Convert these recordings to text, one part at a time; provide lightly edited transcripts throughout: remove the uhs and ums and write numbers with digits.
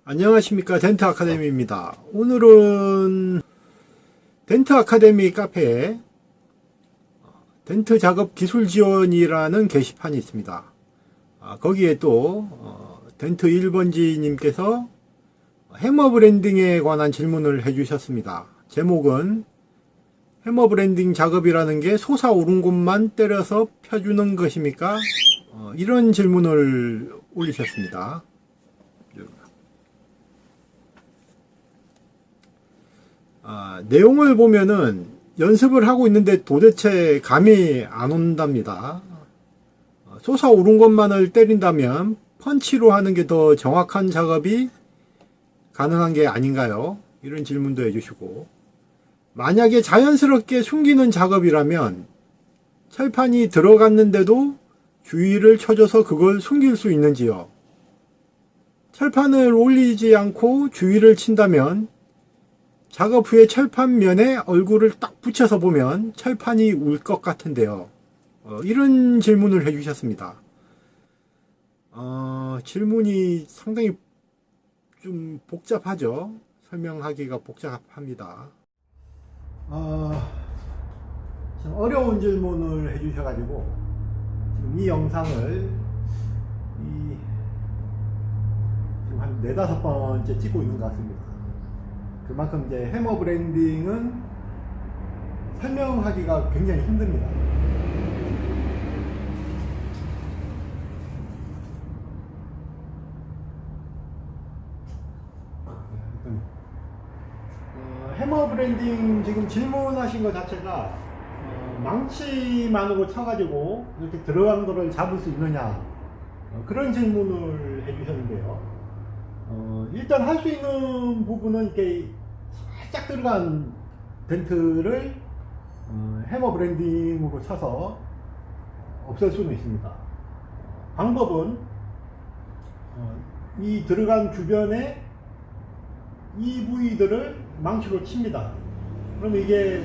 안녕하십니까, 덴트 아카데미입니다. 오늘은 덴트 아카데미 카페에 덴트 작업 기술 지원이라는 게시판이 있습니다. 거기에 또 덴트 1번지 님께서 해머 브랜딩에 관한 질문을 해주셨습니다. 제목은 해머 브랜딩 작업이라는 게 솟아오른 곳만 때려서 펴주는 것입니까? 이런 질문을 올리셨습니다. 내용을 보면은 연습을 하고 있는데 도대체 감이 안 온답니다. 솟아오른 것만을 때린다면 펀치로 하는 게 더 정확한 작업이 가능한 게 아닌가요? 이런 질문도 해주시고, 만약에 자연스럽게 숨기는 작업이라면 철판이 들어갔는데도 주의를 쳐줘서 그걸 숨길 수 있는지요? 철판을 올리지 않고 주의를 친다면 작업 후에 철판면에 얼굴을 딱 붙여서 보면 철판이 울 것 같은데요. 이런 질문을 해주셨습니다. 질문이 상당히 좀 복잡하죠. 설명하기가 복잡합니다. 좀 어려운 질문을 해주셔가지고 지금 이 영상을 지금 한 4-5번째 찍고 있는 것 같습니다. 그만큼 이제 해머 브랜딩은 설명하기가 굉장히 힘듭니다. 해머 브랜딩 지금 질문하신 것 자체가 망치만으로 쳐가지고 이렇게 들어간 거를 잡을 수 있느냐, 그런 질문을 해주셨는데요. 일단 할 수 있는 부분은 이렇게 살짝 들어간 덴트를 해머 브랜딩으로 쳐서 없앨 수는 있습니다. 방법은 이 들어간 주변에 이 부위들을 망치로 칩니다. 그러면 이게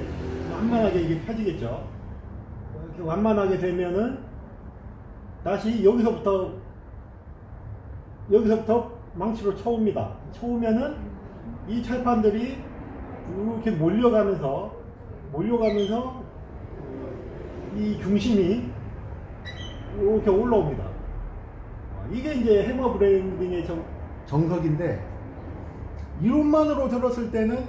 완만하게 이게 펴지겠죠. 이렇게 완만하게 되면은 다시 여기서부터 망치로 쳐옵니다. 쳐오면은 이 철판들이 이렇게 몰려가면서 이 중심이 이렇게 올라옵니다. 이게 이제 해머 브랜딩의 정석인데, 이론만으로 들었을 때는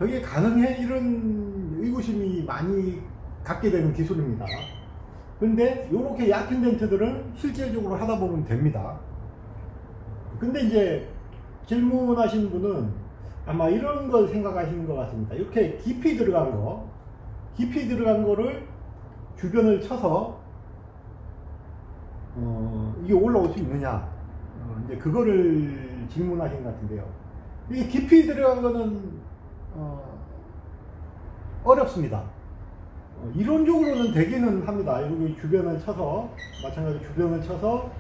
저게 가능해? 이런 의구심이 많이 갖게 되는 기술입니다. 근데 이렇게 얕은 덴트들은 실질적으로 하다 보면 됩니다. 근데 이제 질문하신 분은 아마 이런 걸 생각하시는 것 같습니다. 이렇게 깊이 들어간 거를 주변을 쳐서 이게 올라올 수 있느냐, 이제 그거를 질문하신 것 같은데요. 이게 깊이 들어간 거는 어렵습니다. 이론적으로는 되기는 합니다. 여기 주변을 쳐서, 마찬가지로 주변을 쳐서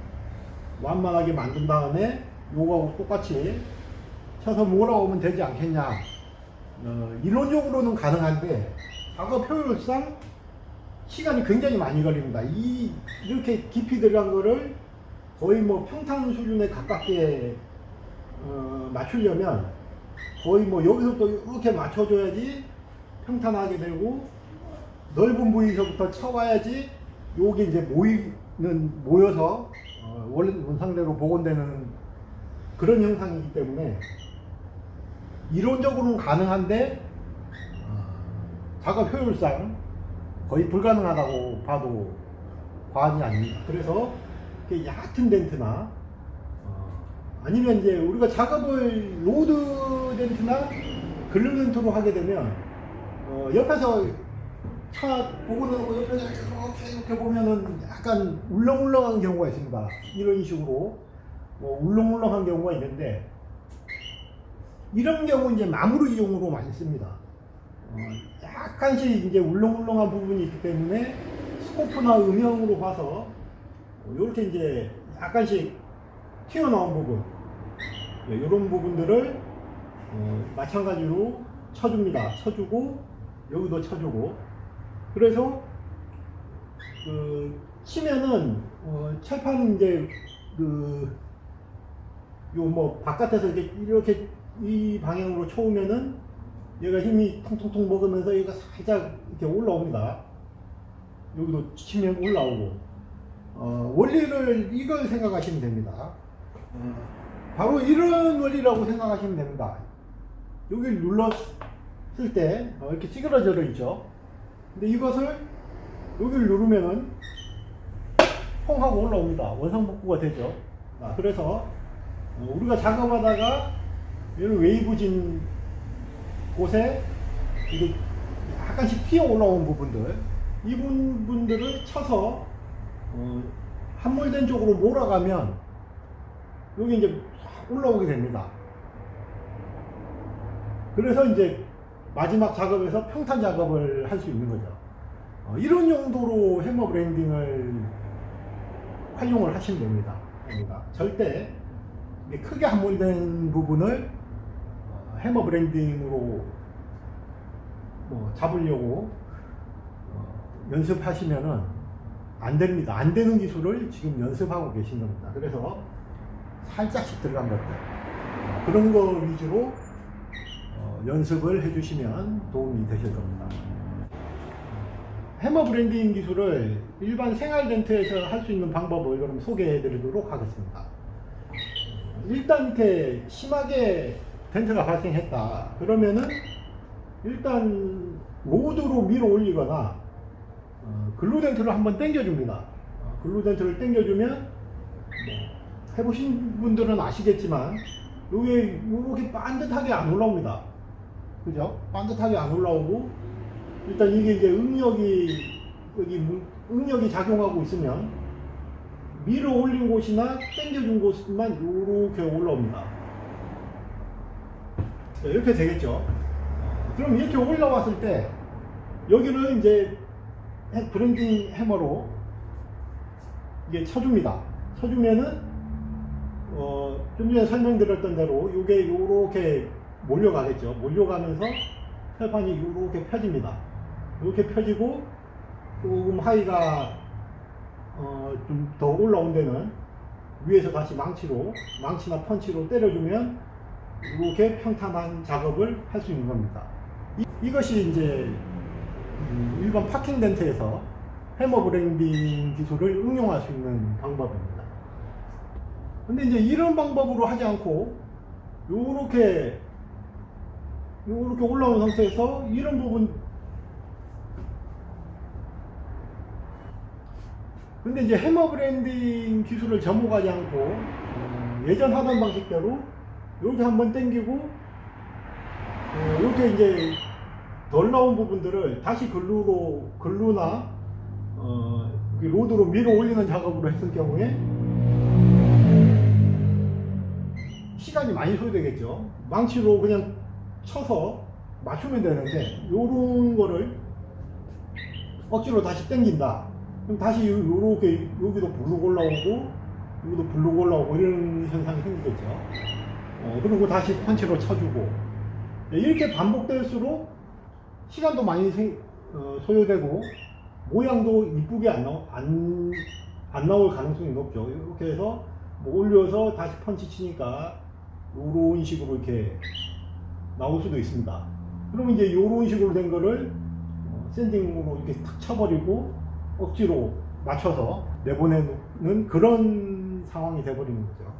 완만하게 만든 다음에 요거하고 똑같이 쳐서 몰아오면 되지 않겠냐. 이론적으로는 가능한데 작업 효율상 시간이 굉장히 많이 걸립니다. 이렇게 깊이 들어간 거를 거의 뭐 평탄 수준에 가깝게 맞추려면 거의 뭐 여기서부터 이렇게 맞춰줘야지 평탄하게 되고, 넓은 부위서부터 쳐와야지 요게 이제 모여서 원상대로 복원되는 그런 형상이기 때문에 이론적으로는 가능한데 작업 효율상 거의 불가능하다고 봐도 과언이 아닙니다. 그래서 이렇게 얕은 덴트나 아니면 이제 우리가 작업을 로드 덴트나 글루 덴트로 하게 되면 옆에서 차 보고는 옆에서 이렇게 보면은 약간 울렁울렁한 경우가 있습니다. 이런 식으로 울렁울렁한 경우가 있는데, 이런 경우 이제 마무리용으로 많이 씁니다. 약간씩 이제 울렁울렁한 부분이 있기 때문에 스코프나 음영으로 봐서 이렇게 이제 약간씩 튀어나온 부분, 이런 부분들을 마찬가지로 쳐줍니다. 쳐주고 여기도 쳐주고. 그래서 치면은 철판은 이제 요 뭐 바깥에서 이렇게 이 방향으로 쳐오면은 얘가 힘이 통통통 먹으면서 얘가 살짝 이렇게 올라옵니다. 여기도 치면 올라오고. 원리를 이걸 생각하시면 됩니다. 바로 이런 원리라고 생각하시면 됩니다. 여기를 눌렀을 때 이렇게 찌그러져 있죠. 근데 이것을 여기를 누르면은 퐁 하고 올라옵니다. 원상복구가 되죠. 그래서 우리가 작업하다가 이런 웨이브진 곳에 이게 약간씩 튀어 올라온 부분들, 이 부분들을 쳐서 함몰된 쪽으로 몰아가면 여기 이제 올라오게 됩니다. 그래서 이제 마지막 작업에서 평탄 작업을 할 수 있는 거죠. 이런 용도로 해머 브랜딩을 활용을 하시면 됩니다. 그러니까 절대 크게 함몰된 부분을 해머 브랜딩으로 잡으려고 연습하시면은 안 됩니다. 안 되는 기술을 지금 연습하고 계신 겁니다. 그래서 살짝씩 들어간 것들, 그런 거 위주로 연습을 해주시면 도움이 되실 겁니다. 해머 브랜딩 기술을 일반 생활 덴트에서 할 수 있는 방법을 그럼 소개해 드리도록 하겠습니다. 일단 이렇게 심하게 덴트가 발생했다 그러면은 일단 로드로 밀어 올리거나 글루 덴트를 한번 당겨 줍니다. 글루 덴트를 당겨 주면 해보신 분들은 아시겠지만 이게 이렇게 반듯하게 안 올라옵니다. 그죠? 반듯하게 안 올라오고, 일단 이게 이제 응력이 작용하고 있으면 밀어 올린 곳이나 당겨준 곳만 이렇게 올라옵니다. 네, 이렇게 되겠죠. 그럼 이렇게 올라왔을 때 여기를 이제 브랜딩 해머로 이게 쳐줍니다. 쳐주면은 좀 전에 설명드렸던 대로 이게 이렇게 몰려가겠죠. 몰려가면서 철판이 이렇게 펴집니다. 이렇게 펴지고 조금 하이가 좀 더 올라온 데는 위에서 다시 망치나 펀치로 때려주면 이렇게 평탄한 작업을 할 수 있는 겁니다. 이것이 이제 일반 파킹 덴트에서 해머 브랜딩 기술을 응용할 수 있는 방법입니다. 근데 이제 이런 방법으로 하지 않고 요렇게 올라온 상태에서 이런 부분, 근데 이제 해머 브랜딩 기술을 접목하지 않고 예전 하던 방식대로 이렇게 한번 당기고 이렇게 이제 덜 나온 부분들을 다시 글루나 로드로 밀어 올리는 작업으로 했을 경우에 시간이 많이 소요되겠죠. 망치로 그냥 쳐서 맞추면 되는데 요런 거를 억지로 다시 당긴다. 그럼 다시 요렇게 여기도 블룩 올라오고 여기도 블룩 올라오고 이런 현상이 생기겠죠. 그리고 다시 펀치로 쳐주고, 이렇게 반복될수록 시간도 많이 소요되고 모양도 이쁘게 안 나올 가능성이 높죠. 이렇게 해서 올려서 다시 펀치 치니까 이런 식으로 이렇게 나올 수도 있습니다. 그러면 이제 이런 식으로 된 거를 샌딩으로 이렇게 탁 쳐버리고 억지로 맞춰서 내보내는 그런 상황이 돼버리는 거죠.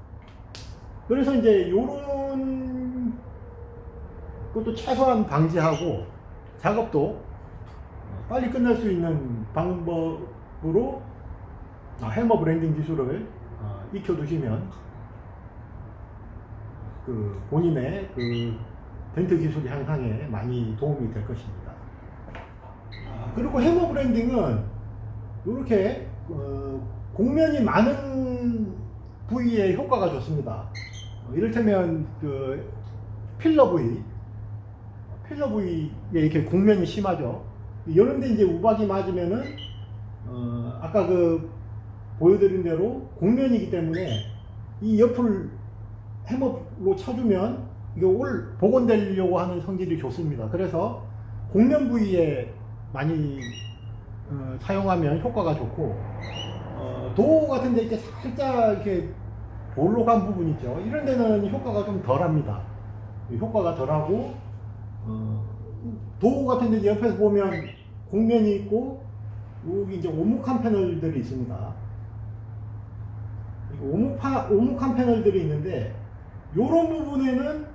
그래서 이제 이런 것도 최소한 방지하고 작업도 빨리 끝낼 수 있는 방법으로 해머 브랜딩 기술을 익혀두시면 본인의 덴트 기술 향상에 많이 도움이 될 것입니다. 그리고 해머 브랜딩은 이렇게 곡면이 많은 부위에 효과가 좋습니다. 이를테면 필러 부위에 이렇게 곡면이 심하죠. 이런데 이제 우박이 맞으면은 아까 보여드린 대로 곡면이기 때문에 이 옆을 해머로 쳐주면 이게 복원되려고 하는 성질이 좋습니다. 그래서 곡면 부위에 많이 사용하면 효과가 좋고, 도 같은 데 이렇게 살짝 이렇게 볼록한 부분 있죠. 이런 데는 효과가 좀 덜합니다. 효과가 덜하고 도구 같은 데 옆에서 보면 곡면이 있고 여기 이제 오목한 패널들이 있습니다. 오목한 패널들이 있는데 이런 부분에는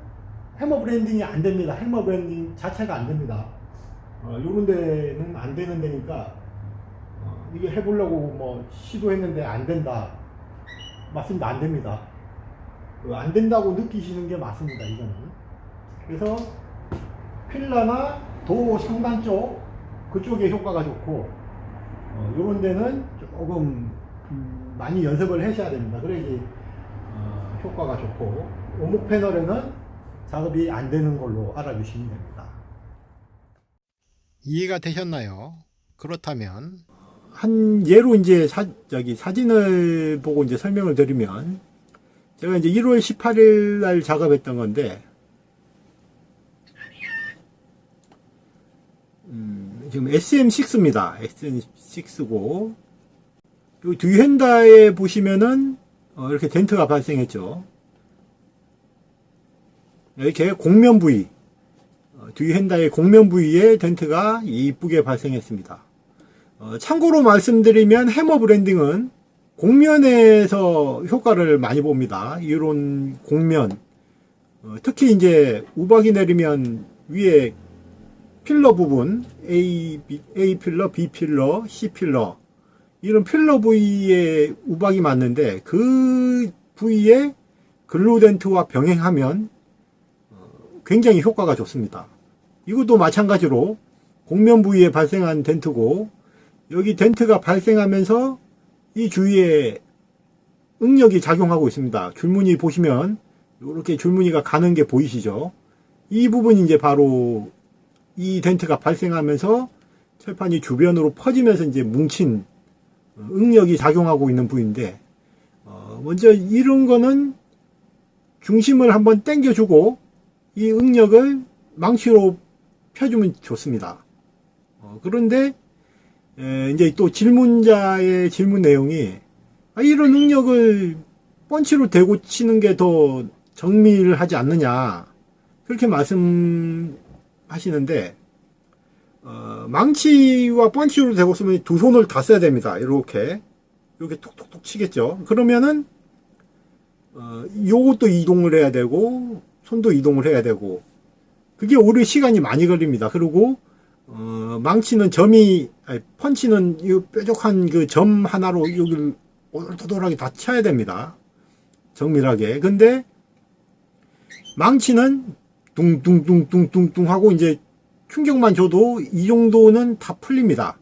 해머 브랜딩이 안 됩니다. 해머 브랜딩 자체가 안 됩니다. 요런 데는 안 되는 데니까 이게 해보려고 뭐 시도했는데 안 된다. 맞습니다. 안 됩니다. 안 된다고 느끼시는 게 맞습니다. 이거는. 그래서 필라나 도 상단 쪽 그쪽에 효과가 좋고 요런 데는 조금 많이 연습을 하셔야 됩니다. 그래야지 효과가 좋고 오목 패널에는 작업이 안 되는 걸로 알아주시면 됩니다. 이해가 되셨나요? 그렇다면 한 예로 이제 사진을 보고 이제 설명을 드리면 제가 이제 1월 18일 날 작업했던 건데 지금 SM6입니다. SM6고 이 뒤핸다에 보시면은 이렇게 덴트가 발생했죠. 이렇게 곡면 부위 뒤핸다의 곡면 부위에 덴트가 이쁘게 발생했습니다. 참고로 말씀드리면 해머 브랜딩은 곡면에서 효과를 많이 봅니다. 이런 곡면 특히 이제 우박이 내리면 위에 필러 부분 A 필러, B 필러, C 필러 이런 필러 부위에 우박이 맞는데 그 부위에 글루덴트와 병행하면 굉장히 효과가 좋습니다. 이것도 마찬가지로 곡면 부위에 발생한 덴트고 여기 덴트가 발생하면서 이 주위에 응력이 작용하고 있습니다. 줄무늬 보시면 이렇게 줄무늬가 가는 게 보이시죠? 이 부분이 이제 바로 이 덴트가 발생하면서 철판이 주변으로 퍼지면서 이제 뭉친 응력이 작용하고 있는 부위인데 먼저 이런 거는 중심을 한번 당겨주고 이 응력을 망치로 펴주면 좋습니다. 그런데 이제 또 질문자의 질문 내용이 이런 응력을 펀치로 대고 치는 게 더 정밀하지 않느냐 그렇게 말씀하시는데 망치와 펀치로 대고 쓰면 두 손을 다 써야 됩니다. 이렇게 톡톡톡 치겠죠. 그러면은 요것도 이동을 해야 되고 손도 이동을 해야 되고 그게 오래 시간이 많이 걸립니다. 그리고 망치는 펀치는 이 뾰족한 그 점 하나로 여기를 오돌토돌하게 다 쳐야 됩니다. 정밀하게. 근데 망치는 둥둥둥둥둥둥 하고 이제 충격만 줘도 이 정도는 다 풀립니다.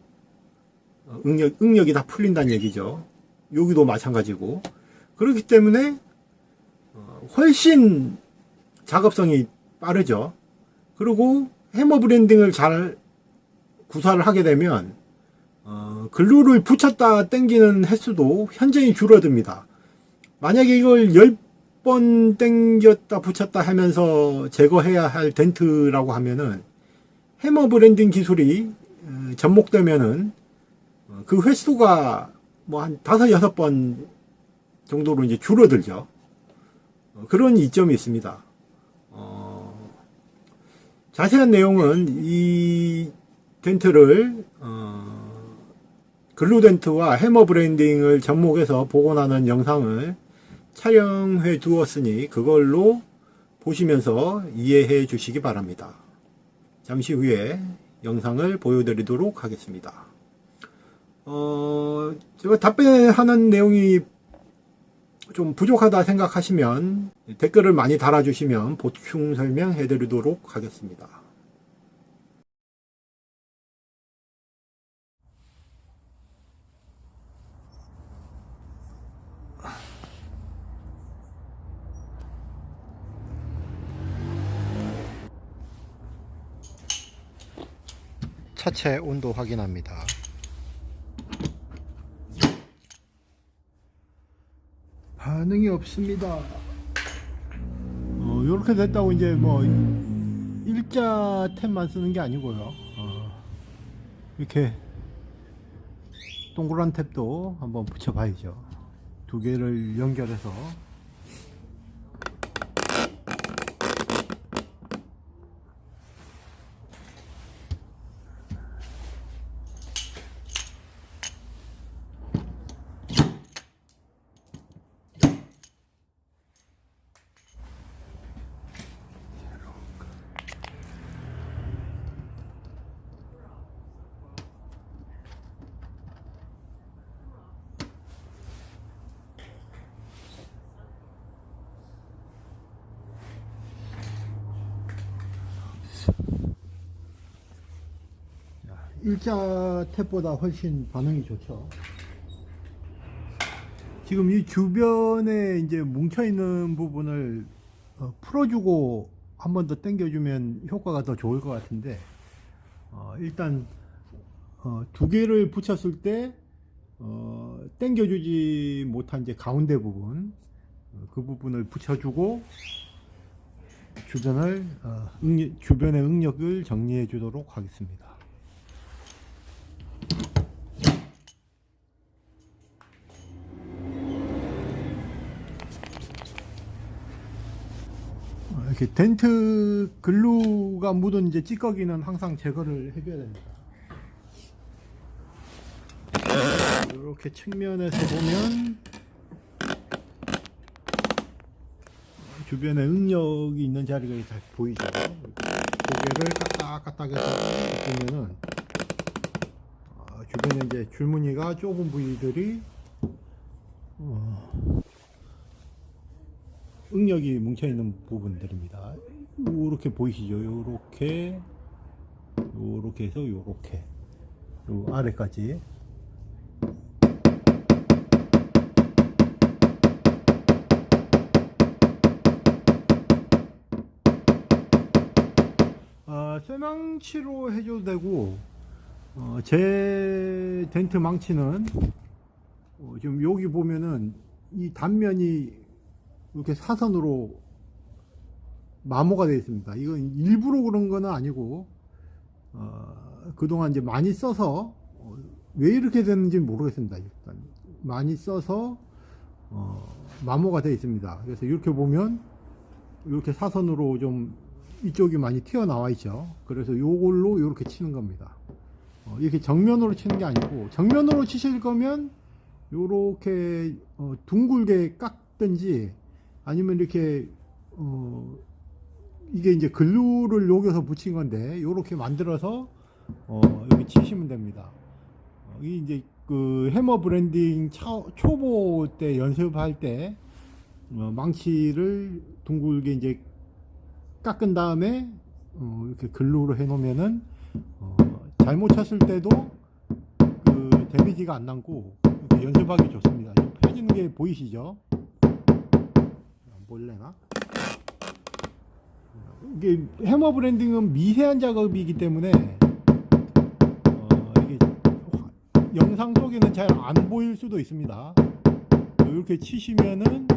응력이 다 풀린다는 얘기죠. 여기도 마찬가지고. 그렇기 때문에 훨씬 작업성이 빠르죠. 그리고 해머 브랜딩을 잘 구사를 하게 되면 글루를 붙였다 당기는 횟수도 현저히 줄어듭니다. 만약에 이걸 10번 당겼다 붙였다 하면서 제거해야 할 덴트라고 하면은 해머 브랜딩 기술이 접목되면은 그 횟수가 뭐 한 5, 6번 정도로 이제 줄어들죠. 그런 이점이 있습니다. 자세한 내용은 이 덴트를 글루덴트와 해머 브랜딩을 접목해서 복원하는 영상을 촬영해 두었으니 그걸로 보시면서 이해해 주시기 바랍니다. 잠시 후에 영상을 보여드리도록 하겠습니다. 제가 답변하는 내용이 좀 부족하다 생각하시면 댓글을 많이 달아주시면 보충 설명해 드리도록 하겠습니다. 차체 온도 확인합니다. 반응이 없습니다. 이렇게 됐다고 이제 뭐 일자 탭만 쓰는 게 아니고요. 이렇게 동그란 탭도 한번 붙여 봐야죠. 두 개를 연결해서 일자 탭보다 훨씬 반응이 좋죠. 지금 이 주변에 이제 뭉쳐있는 부분을 풀어주고 한 번 더 당겨주면 효과가 더 좋을 것 같은데, 일단 두 개를 붙였을 때 당겨주지 못한 이제 가운데 부분, 그 부분을 붙여주고 주변의 응력을 정리해 주도록 하겠습니다. 이렇게 덴트 글루가 묻은 이제 찌꺼기는 항상 제거를 해줘야 됩니다. 이렇게 측면에서 보면 주변에 응력이 있는 자리가 잘 보이죠. 고개를 까딱까딱해서 보면은 주변에 이제 줄무늬가 좁은 부위들이 응력이 뭉쳐있는 부분들입니다. 이렇게 보이시죠? 요렇게 해서 요렇게 요 아래까지. 쇠망치로 해줘도 되고, 제 덴트 망치는 지금 여기 보면은 이 단면이 이렇게 사선으로 마모가 되어 있습니다. 이건 일부러 그런 건 아니고, 그동안 이제 많이 써서, 왜 이렇게 됐는지 모르겠습니다. 일단 많이 써서 마모가 되어 있습니다. 그래서 이렇게 보면 이렇게 사선으로 좀 이쪽이 많이 튀어나와 있죠. 그래서 요걸로 이렇게 치는 겁니다. 이렇게 정면으로 치는 게 아니고, 정면으로 치실 거면 요렇게 둥글게 깎든지, 아니면 이렇게 이게 이제 글루를 녹여서 붙인 건데 요렇게 만들어서 여기 치시면 됩니다. 이 이제 그 해머 브랜딩 초보 때 연습할 때 망치를 둥글게 이제 깎은 다음에 이렇게 글루로 해 놓으면은 잘못 쳤을 때도 그 데미지가 안 남고 연습하기 좋습니다. 펴지는 게 보이시죠? 볼래나? 이게 해머 브랜딩은 미세한 작업이기 때문에 이게 영상 속에는 잘 안 보일 수도 있습니다. 이렇게 치시면은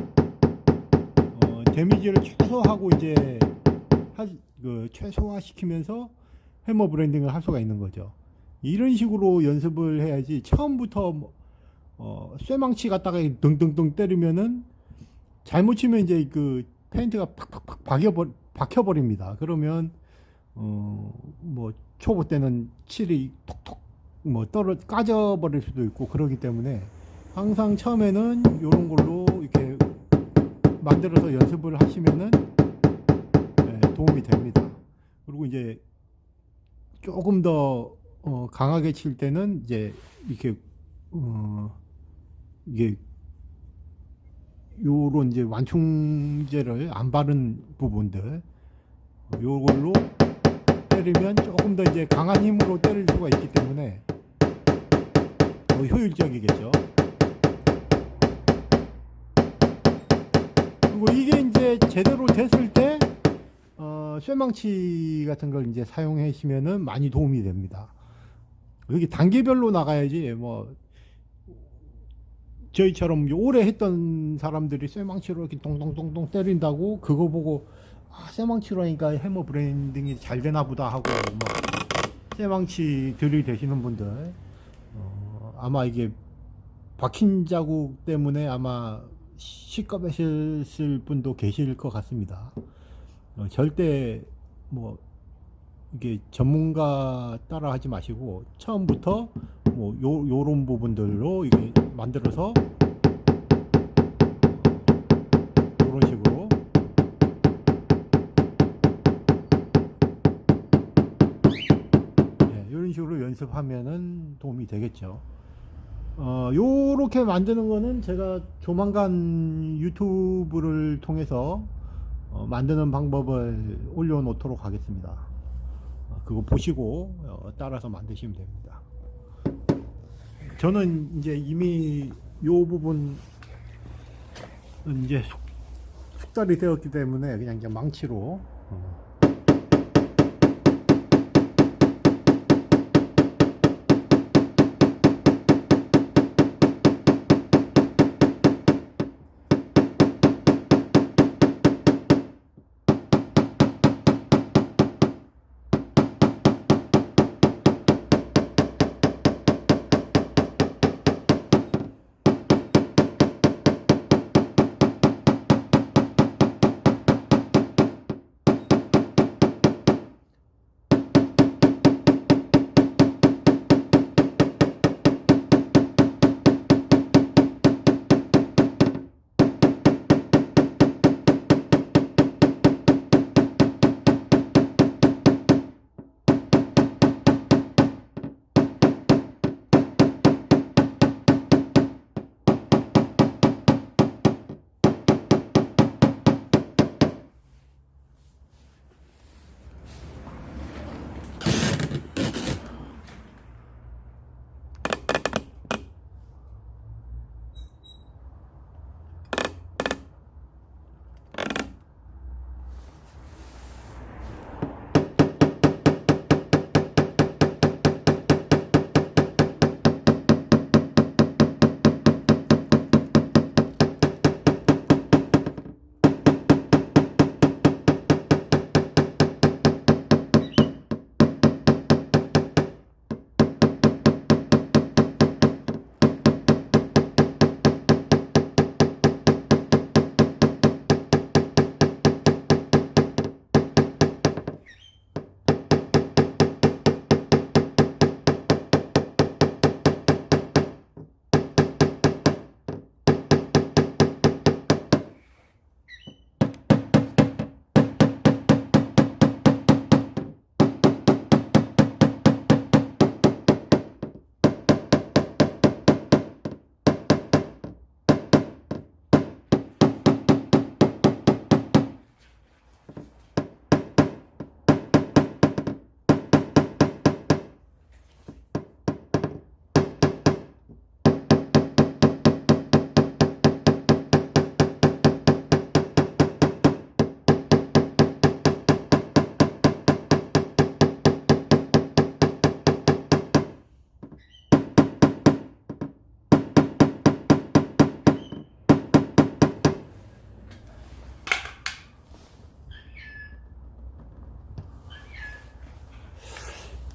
데미지를 최소화하고 이제 최소화 시키면서 해머 브랜딩을 할 수가 있는 거죠. 이런 식으로 연습을 해야지 처음부터 쇠망치 갖다가 등등등 때리면은 잘못 치면 이제 그 페인트가 팍팍팍 박혀버립니다. 그러면 뭐 초보 때는 칠이 톡톡 까져버릴 수도 있고 그러기 때문에 항상 처음에는 이런 걸로 이렇게 만들어서 연습을 하시면은 도움이 됩니다. 그리고 이제 조금 더 강하게 칠 때는 이제 이렇게 이게 요런 이제 완충제를 안 바른 부분들 요걸로 때리면 조금 더 이제 강한 힘으로 때릴 수가 있기 때문에 더 효율적이겠죠. 그리고 이게 이제 제대로 됐을 때 쇠망치 같은 걸 이제 사용하시면은 많이 도움이 됩니다. 여기 단계별로 나가야지 뭐 저희처럼 오래 했던 사람들이 쇠망치로 이렇게 동동동동 때린다고 그거 보고 쇠망치로 하니까 해머 브랜딩이 잘 되나 보다 하고 쇠망치 들이대시는 분들 아마 이게 박힌 자국 때문에 아마 시겁하실 분도 계실 것 같습니다. 절대 뭐 이게 전문가 따라 하지 마시고 처음부터 뭐 요런 부분들로 이게 만들어서 이런 식으로 이런 식으로 연습하면은 도움이 되겠죠. 요렇게 만드는 거는 제가 조만간 유튜브를 통해서 만드는 방법을 올려 놓도록 하겠습니다. 그거 보시고 따라서 만드시면 됩니다. 저는 이제 이미 요 부분 이제 숙달이 되었기 때문에 그냥 이제 망치로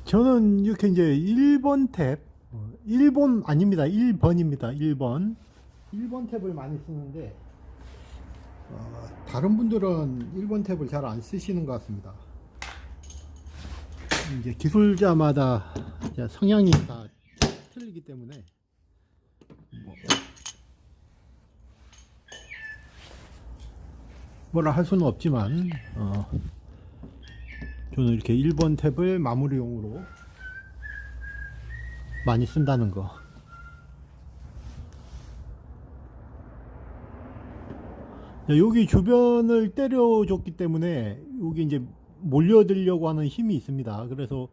저는 이렇게 이제 1번 탭, 1번 아닙니다. 1번입니다. 1번. 1번 탭을 많이 쓰는데, 다른 분들은 1번 탭을 잘 안 쓰시는 것 같습니다. 이제 기술자마다 성향이 다 틀리기 때문에, 뭐라 할 수는 없지만, 저는 이렇게 1번 탭을 마무리용으로 많이 쓴다는 거. 여기 주변을 때려줬기 때문에 여기 이제 몰려들려고 하는 힘이 있습니다. 그래서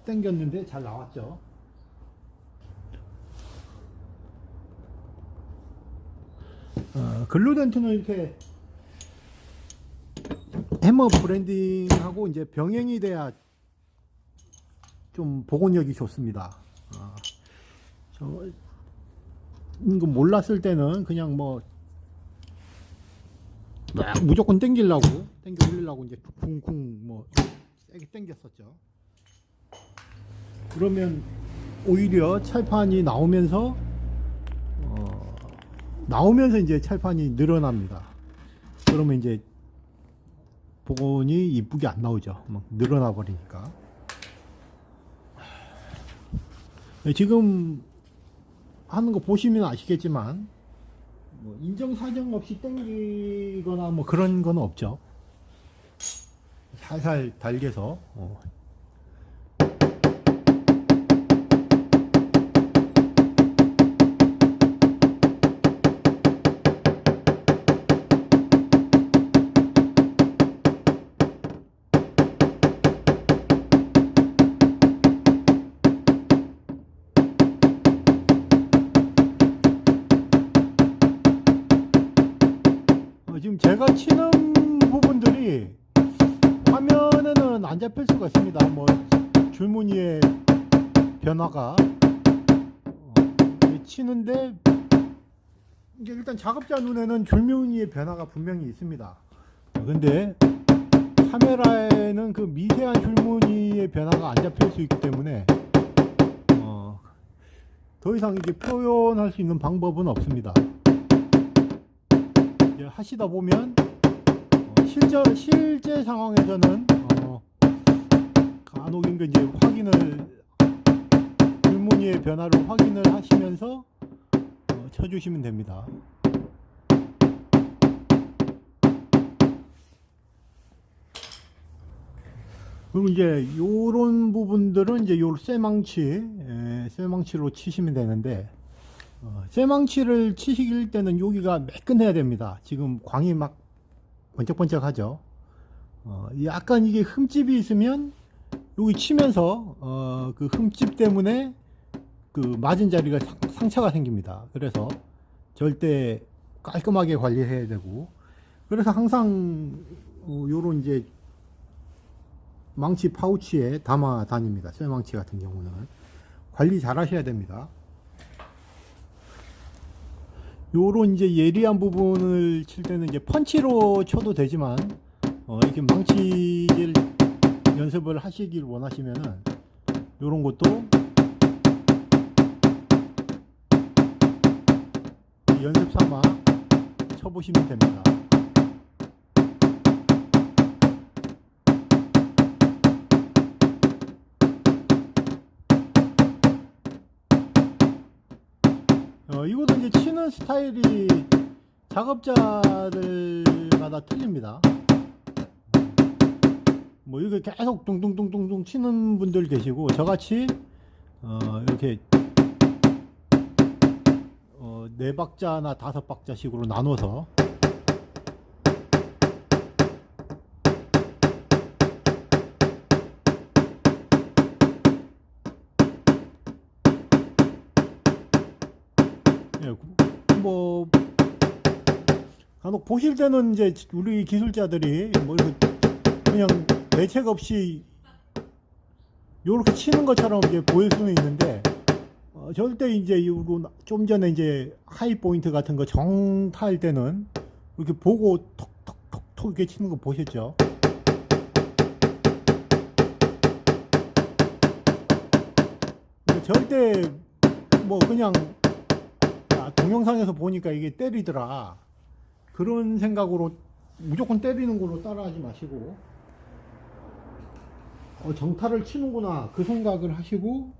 당겼는데 잘 나왔죠. 글루덴트는 이렇게 해머 브랜딩하고 이제 병행이 돼야 좀 복원력이 좋습니다. 이거 몰랐을 때는 그냥 뭐 무조건 당겨 올리려고 이제 쿵쿵 뭐 세게 당겼었죠. 그러면 오히려 찰판이 나오면서 이제 찰판이 늘어납니다. 그러면 이제 복원이 이쁘게 안 나오죠. 막 늘어나 버리니까. 지금 하는 거 보시면 아시겠지만 뭐 인정사정 없이 당기거나 뭐 그런 건 없죠. 살살 달겨서 지금 제가 치는 부분들이 화면에는 안 잡힐 수가 있습니다. 뭐 줄무늬의 변화가 치는데 이게 일단 작업자 눈에는 줄무늬의 변화가 분명히 있습니다. 근데 카메라에는 그 미세한 줄무늬의 변화가 안 잡힐 수 있기 때문에 더 이상 이게 표현할 수 있는 방법은 없습니다. 하시다 보면 실제 상황에서는 간혹 이제 줄무늬의 변화를 확인을 하시면서 쳐주시면 됩니다. 그리고 이제 요런 부분들은 이제 요 쇠망치로 치시면 되는데, 쇠망치를 치실 때는 여기가 매끈해야 됩니다. 지금 광이 막 번쩍번쩍 하죠. 약간 이게 흠집이 있으면 여기 치면서 그 흠집 때문에 그 맞은 자리가 상처가 생깁니다. 그래서 절대 깔끔하게 관리해야 되고, 그래서 항상 요런 이제 망치 파우치에 담아 다닙니다. 쇠망치 같은 경우는 관리 잘 하셔야 됩니다. 요런 이제 예리한 부분을 칠 때는 이제 펀치로 쳐도 되지만 이렇게 망치질 연습을 하시길 원하시면은 요런 것도 연습 삼아 쳐보시면 됩니다. 이것도 이제 치는 스타일이 작업자들마다 틀립니다. 뭐 이게 계속 둥둥둥둥둥 치는 분들 계시고, 저같이 이렇게 4박자나 5박자식으로 나눠서 뭐 간혹 보실 때는 이제 우리 기술자들이 뭐 그냥 대책 없이 요렇게 치는 것처럼 이제 보일 수는 있는데, 절대 이제 좀 전에 이제 하이 포인트 같은 거 정타할 때는 이렇게 보고 톡톡톡톡 이렇게 치는 거 보셨죠? 절대 뭐 그냥 동영상에서 보니까 이게 때리더라, 그런 생각으로 무조건 때리는 걸로 따라하지 마시고, 정타를 치는구나 그 생각을 하시고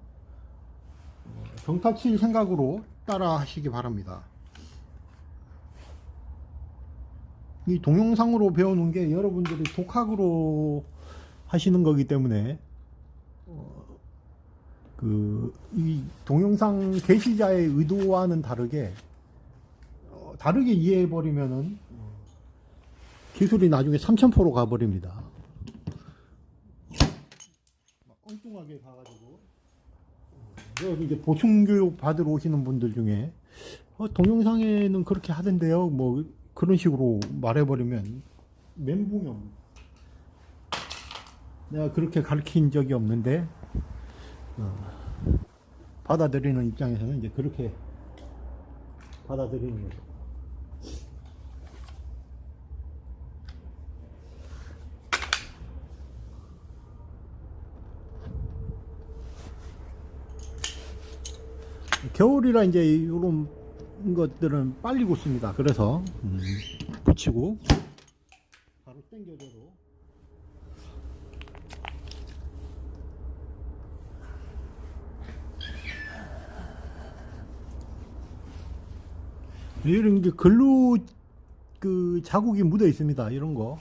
정타 칠 생각으로 따라 하시기 바랍니다. 이 동영상으로 배우는 게 여러분들이 독학으로 하시는 거기 때문에 이 동영상 게시자의 의도와는 다르게 이해해 버리면은 기술이 나중에 3000%로 가버립니다. 막 엉뚱하게 가가지고 이제 보충교육 받으러 오시는 분들 중에 동영상에는 그렇게 하던데요, 뭐 그런 식으로 말해버리면 멘붕이 내가 그렇게 가르친 적이 없는데 받아들이는 입장에서는 이제 그렇게 받아들이는 거죠. 겨울이라 이제 이런 것들은 빨리 굳습니다. 그래서 붙이고 바로 당겨줘도 이런 게 글루 자국이 묻어 있습니다. 이런 거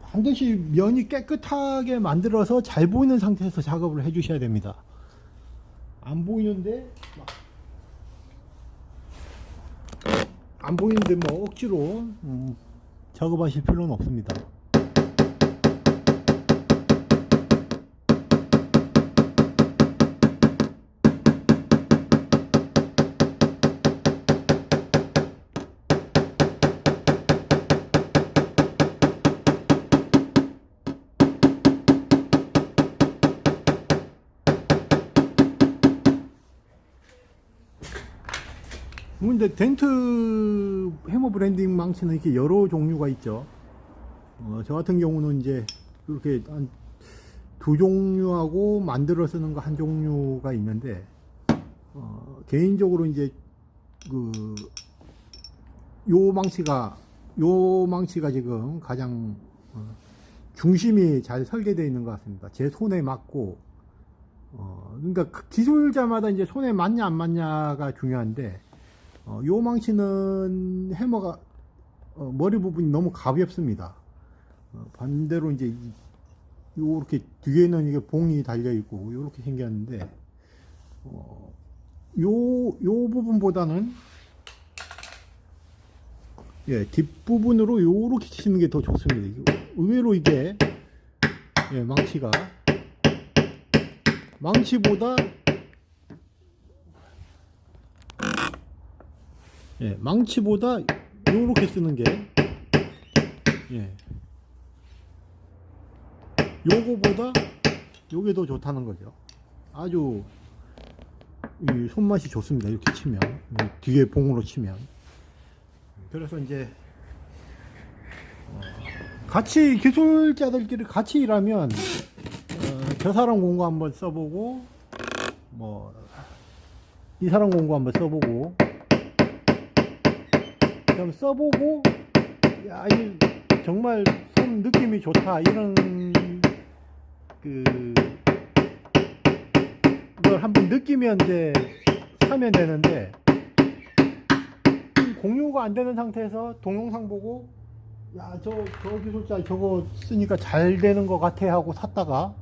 반드시 면이 깨끗하게 만들어서 잘 보이는 상태에서 작업을 해 주셔야 됩니다. 안 보이는데 뭐 억지로 작업하실 필요는 없습니다. 근데 덴트 해머 브랜딩 망치는 이렇게 여러 종류가 있죠. 저 같은 경우는 이제 그렇게 한 두 종류하고 만들어 쓰는 거 한 종류가 있는데, 개인적으로 이제 요 망치가 지금 가장 중심이 잘 설계되어 있는 것 같습니다. 제 손에 맞고, 그러니까 기술자마다 이제 손에 맞냐 안 맞냐가 중요한데, 요 망치는 해머가 머리 부분이 너무 가볍습니다. 반대로 이제 요렇게 뒤에는 이게 봉이 달려 있고 요렇게 생겼는데, 요 부분보다는 예, 뒷부분으로 요렇게 치는 게 더 좋습니다. 의외로 이게 예, 망치보다 예, 망치보다 요렇게 쓰는 게 예, 요거보다 요게 더 좋다는 거죠. 아주 이 손맛이 좋습니다. 이렇게 치면, 뒤에 봉으로 치면. 그래서 이제 같이 기술자들끼리 같이 일하면 저 사람 공구 한번 써보고 뭐 이 사람 공구 한번 써보고 그럼 써보고 야, 이 정말 손 느낌이 좋다 이런 그걸 한번 느끼면 이제 사면 되는데, 공유가 안 되는 상태에서 동영상 보고 야, 저 기술자 저거 쓰니까 잘 되는 것 같아 하고 샀다가,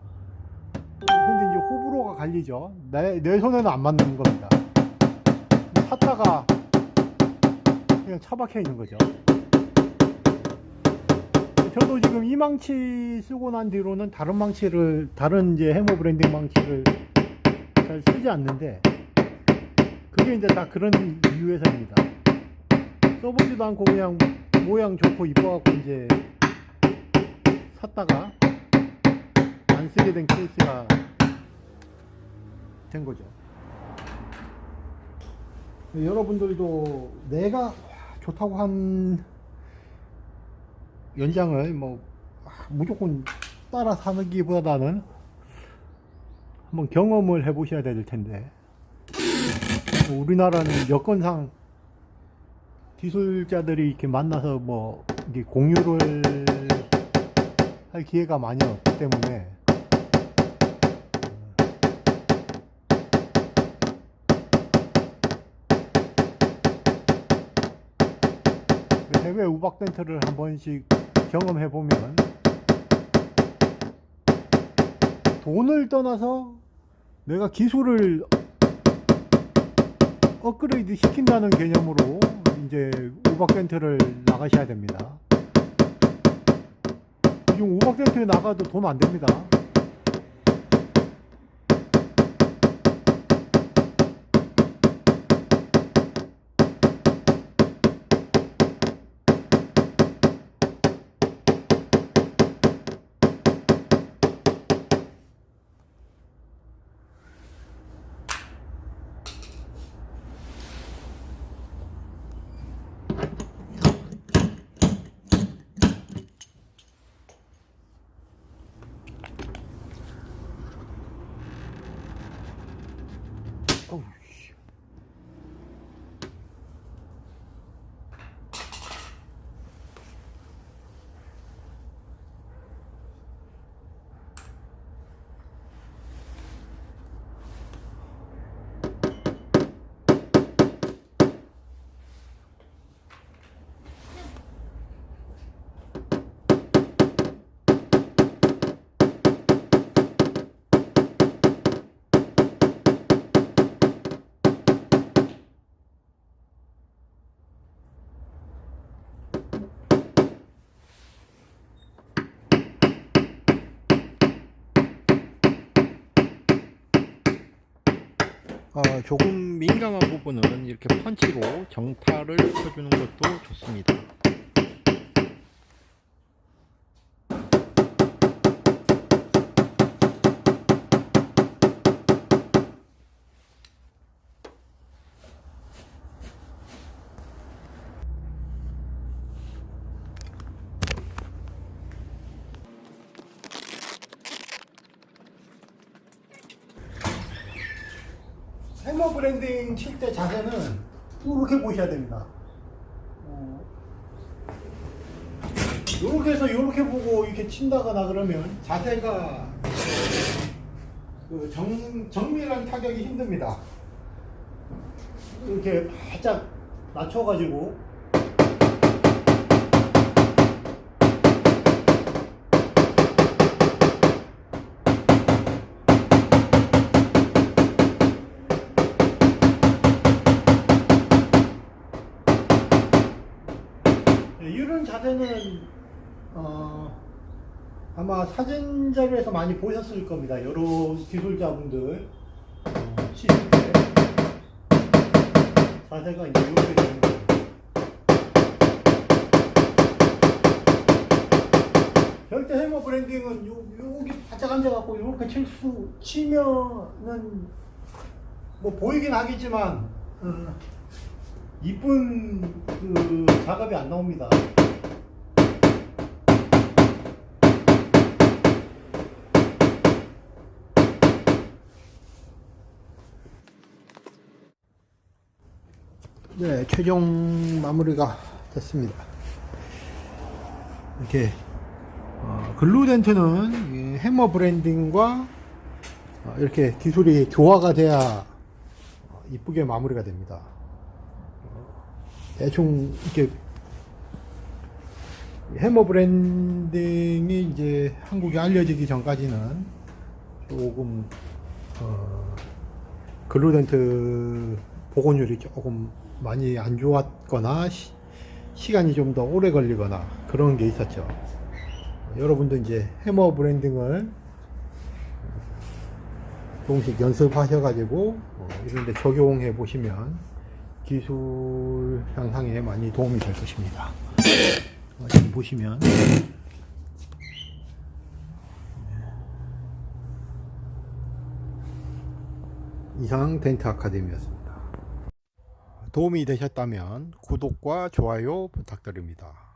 근데 이제 호불호가 갈리죠. 내 손에는 안 맞는 겁니다. 샀다가 그냥 처박혀 있는 거죠. 저도 지금 이 망치 쓰고 난 뒤로는 다른 이제 해머 브랜딩 망치를 잘 쓰지 않는데, 그게 이제 다 그런 이유에서입니다. 써보지도 않고 그냥 모양 좋고 이뻐갖고 이제 샀다가 안 쓰게 된 케이스가 된 거죠. 여러분들도 내가 좋다고 한 연장을 뭐 무조건 따라 사기보다는 한번 경험을 해 보셔야 될 텐데, 우리나라는 여건상 기술자들이 이렇게 만나서 뭐 이렇게 공유를 할 기회가 많이 없기 때문에 해외 우박 덴트를 한 번씩 경험해 보면 돈을 떠나서 내가 기술을 업그레이드 시킨다는 개념으로 이제 우박 덴트를 나가셔야 됩니다. 지금 우박 덴트 나가도 돈 안 됩니다. 어우, 씨. 조금 민감한 부분은 이렇게 펀치로 정타를 쳐주는 것도 좋습니다. 해머 브랜딩 칠 때 자세는 이렇게 보셔야 됩니다. 이렇게 해서 이렇게 보고 이렇게 친다거나 그러면 자세가 정밀한 타격이 힘듭니다. 이렇게 바짝 낮춰가지고 이런 자세는 아마 사진 자료에서 많이 보셨을 겁니다. 여러 기술자분들 치실 때 자세가 이제 이렇게 되는 거예요. 절대 해머 브랜딩은 여기 바짝 앉아갖고 이렇게 치면은 뭐 보이긴 하겠지만 이쁜 그 작업이 안 나옵니다. 네, 최종 마무리가 됐습니다. 이렇게 글루덴트는 해머 브랜딩과 이렇게 기술이 조화가 돼야 이쁘게 마무리가 됩니다. 대충 이렇게 해머 브랜딩이 이제 한국에 알려지기 전까지는 조금 글루덴트 복원율이 조금 많이 안 좋았거나 시간이 좀 더 오래 걸리거나 그런 게 있었죠. 여러분도 이제 해머 브랜딩을 조금씩 연습하셔가지고 이런 데 적용해 보시면 기술 향상에 많이 도움이 될 것입니다. 지금 보시면 이상 덴트 아카데미였습니다. 도움이 되셨다면 구독과 좋아요 부탁드립니다.